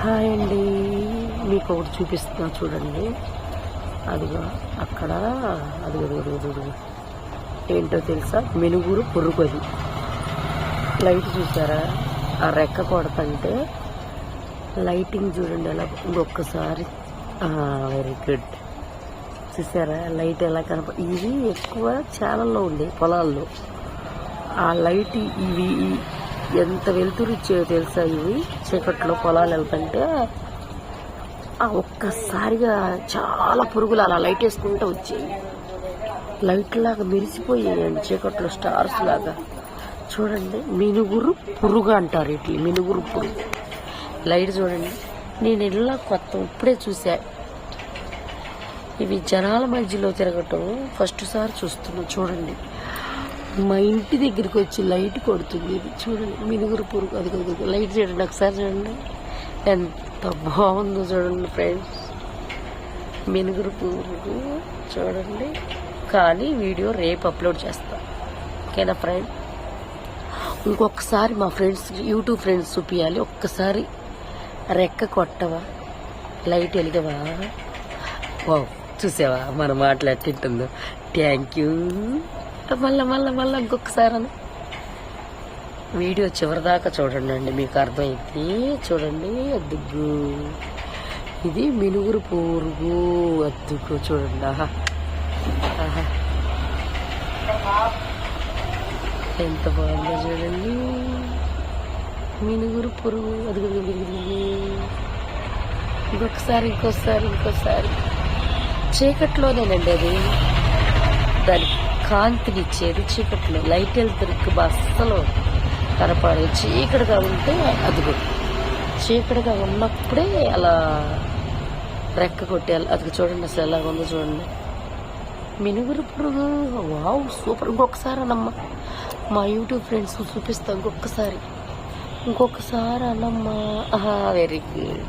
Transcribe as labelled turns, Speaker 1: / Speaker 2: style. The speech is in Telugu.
Speaker 1: హాయ్ అండి, మీకు ఒకటి చూపిస్తున్నా చూడండి. అదిగో అక్కడ అదిగో ఏంటో తెలుసా, మినుగురు పురుగు. అది లైట్ చూసారా, ఆ రెక్క కొడతంటే లైటింగ్ చూడండి ఎలా. ఇంకొకసారి వెరీ గుడ్. చూసారా లైట్ ఎలా ఇది ఎక్కువ ఛానల్లో ఉంది పొలాల్లో. ఆ లైట్ ఇవి ఎంత వెలుతురు ఇచ్చేవో తెలుసా. ఇవి చీకట్లో పొలాలు వెళ్తుంటే ఒక్కసారిగా చాలా పురుగులు అలా లైట్ వేసుకుంటూ వచ్చాయి. లైట్ లాగా మెరిసిపోయాయండి చీకట్లో, స్టార్స్ లాగా. చూడండి, మినుగురు పురుగు అంటారు ఇట్లా, మినుగురు పురుగు. లైట్ చూడండి, నేను ఇలా కొత్త ఇప్పుడే చూసా. ఇవి జనాల మధ్యలో తిరగటం ఫస్ట్ సారి చూస్తున్నా. చూడండి, మా ఇంటి దగ్గరికి వచ్చి లైట్ కొడుతుంది. ఇది చూడండి, మినుగురు పురుగు. అది లైట్ చూడండి ఒకసారి, చూడండి ఎంత బాగుందో చూడండి ఫ్రెండ్స్. మినుగురు పురుగు చూడండి. కానీ వీడియో రేపు అప్లోడ్ చేస్తా, ఓకేనా ఫ్రెండ్. ఇంకొకసారి మా ఫ్రెండ్స్, యూట్యూబ్ ఫ్రెండ్స్ చూపించాలి. ఒక్కసారి రెక్క కొట్టవా, లైట్ వెలిగవా. వా, చూసావా మన మాట్లాడుతుంటుందో. Thank you. మళ్ళా ఇంకొకసారి అని వీడియో చివరిదాకా చూడండి, మీకు అర్థమైంది. చూడండి, అద్దుగు ఇది మినుగురు పురుగు. అద్దుగు చూడండి, ఆహా ఆహా ఎంత బాగుందో చూడండి. మినుగురు పురుగు. అదిగో ఇంకోసారి చీకట్లోనేనండి అది. దాని కాంతినిచ్చేది చీకట్లో. లైట్ వెళ్తురికి అస్సలు కనపడదు. చీకటిగా ఉంటే అదిగో, చీకటిగా ఉన్నప్పుడే అలా రెక్క కొట్టేయాలి. అది చూడండి అసలు ఎలా ఉందో చూడండి, మినుగురు పురుగు. Wow, super. ఇంకొకసారి అనమ్మా, మా యూట్యూబ్ ఫ్రెండ్స్ చూపిస్తా. ఇంకొకసారి అనమ్మా. Very good.